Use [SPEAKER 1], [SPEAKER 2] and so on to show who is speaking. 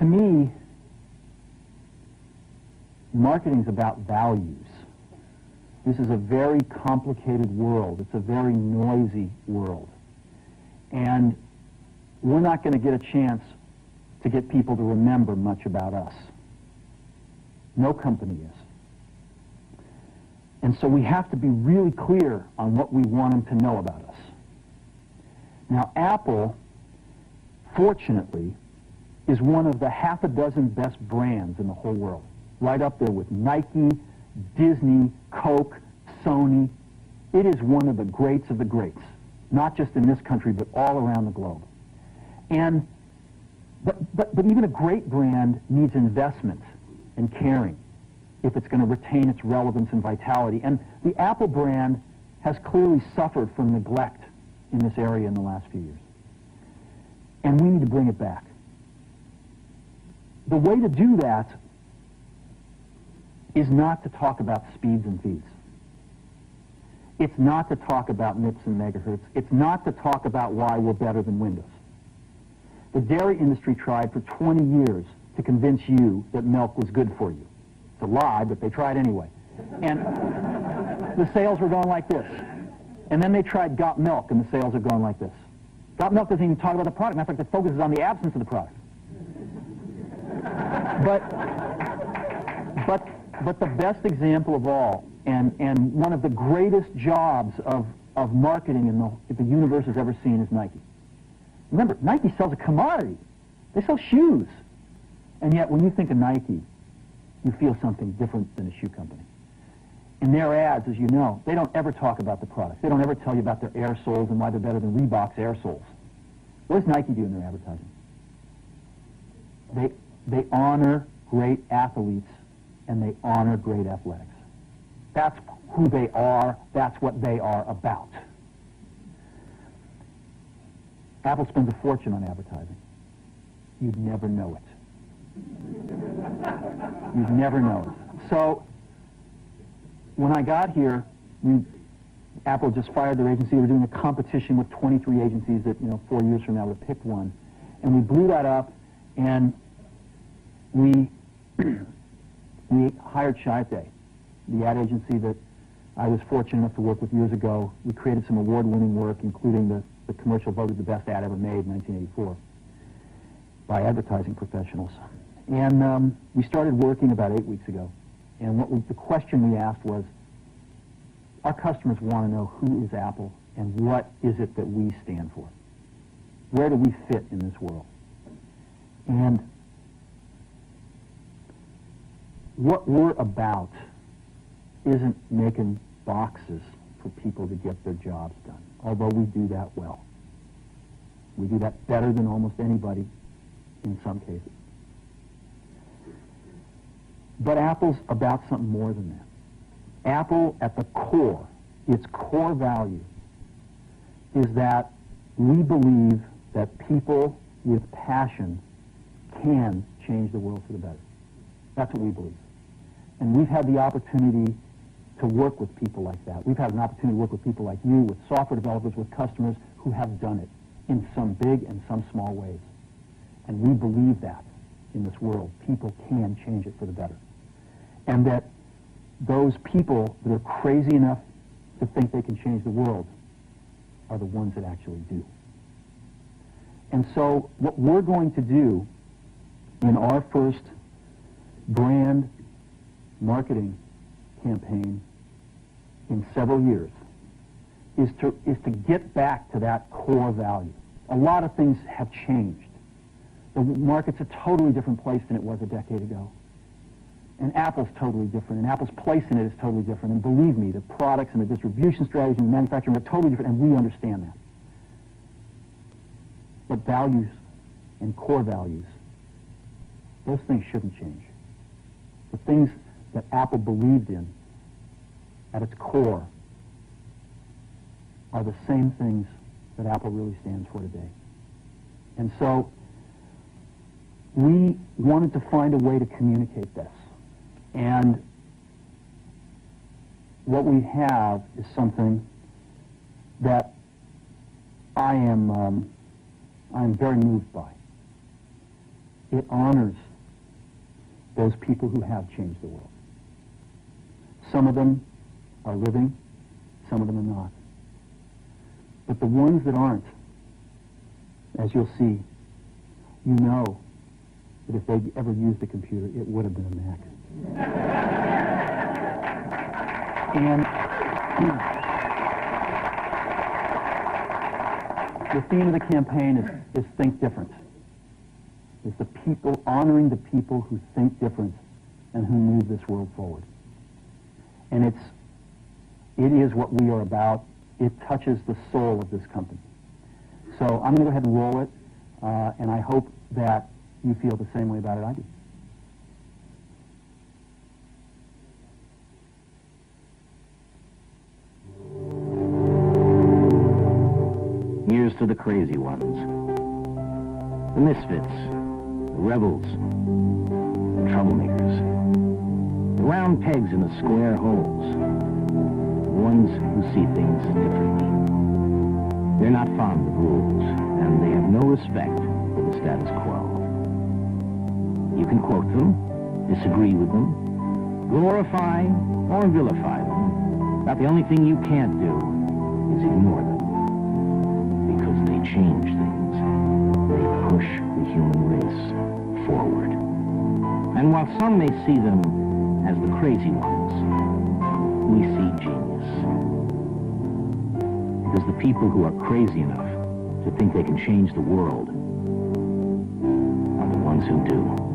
[SPEAKER 1] To me, marketing is about values. This is a very complicated world. It's a very noisy world. And we're not going to get a chance to get people to remember much about us. No company is. And so we have to be really clear on what we want them to know about us. Now, Apple, fortunately, is one of the half a dozen best brands in the whole world. Right up there with Nike, Disney, Coke, Sony. It is one of the greats of the greats, not just in this country, but all around the globe. And, but even a great brand needs investment and caring if it's going to retain its relevance and vitality. And the Apple brand has clearly suffered from neglect in this area in the last few years. And we need to bring it back. The way to do that is not to talk about speeds and feeds. It's not to talk about MIPS and megahertz. It's not to talk about why we're better than Windows. The dairy industry tried for 20 years to convince you that milk was good for you. It's a lie, but they tried anyway. And the sales were going like this. And then they tried Got Milk, and the sales are going like this. Got Milk doesn't even talk about the product. Matter of fact, it focuses on the absence of the product. But the best example of all, and one of the greatest jobs of marketing the universe has ever seen is Nike. Remember, Nike sells a commodity. They sell shoes. And yet, when you think of Nike, you feel something different than a shoe company. In their ads, as you know, they don't ever talk about the products. They don't ever tell you about their air soles and why they're better than Reebok's air soles. What does Nike do in their advertising? They honor great athletes and they honor great athletics. That's who they are. That's what they are about. Apple spends a fortune on advertising. You'd never know it. You'd never know it. So, when I got here, Apple just fired their agency. They were doing a competition with 23 agencies that, 4 years from now would pick one. And we blew that up, and we hired Chiat, the ad agency that I was fortunate enough to work with years ago. We created some award-winning work, including the commercial voted the best ad ever made in 1984 by advertising professionals. And we started working about 8 weeks ago. And the question we asked was, our customers want to know who is Apple and what is it that we stand for? Where do we fit in this world? And what we're about isn't making boxes for people to get their jobs done, although we do that well. We do that better than almost anybody in some cases. But Apple's about something more than that. Apple, at the core, its core value, is that we believe that people with passion can change the world for the better. That's what we believe. And we've had the opportunity to work with people like that. We've had an opportunity to work with people like you, with software developers, with customers who have done it in some big and some small ways. And we believe that in this world, people can change it for the better. And that those people that are crazy enough to think they can change the world are the ones that actually do. And so what we're going to do in our first brand marketing campaign in several years is to get back to that core value. A lot of things have changed. The market's a totally different place than it was a decade ago. And Apple's totally different, and Apple's place in it is totally different. And believe me, the products and the distribution strategy and the manufacturing are totally different, and we understand that. But values and core values, those things shouldn't change. The things that Apple believed in at its core are the same things that Apple really stands for today. And so we wanted to find a way to communicate this. And what we have is something that I'm very moved by. it honors those people who have changed the world. Some of them are living, some of them are not. But the ones that aren't, as you'll see, you know that if they'd ever used a computer, it would have been a Mac. And the theme of the campaign is Think Different. It's the people, honoring the people who think different and who move this world forward. And it is what we are about. It touches the soul of this company. So I'm going to go ahead and roll it, and I hope that you feel the same way about it I do.
[SPEAKER 2] Here's to the crazy ones, the misfits, the rebels, the troublemakers, the round pegs in the square holes, the ones who see things differently. They're not fond of rules, and they have no respect for the status quo. You can quote them, disagree with them, glorify or vilify them, but the only thing you can't do is ignore them. Because they change things. They push the human race forward. And while some may see them as the crazy ones, we see genius. Because the people who are crazy enough to think they can change the world are the ones who do.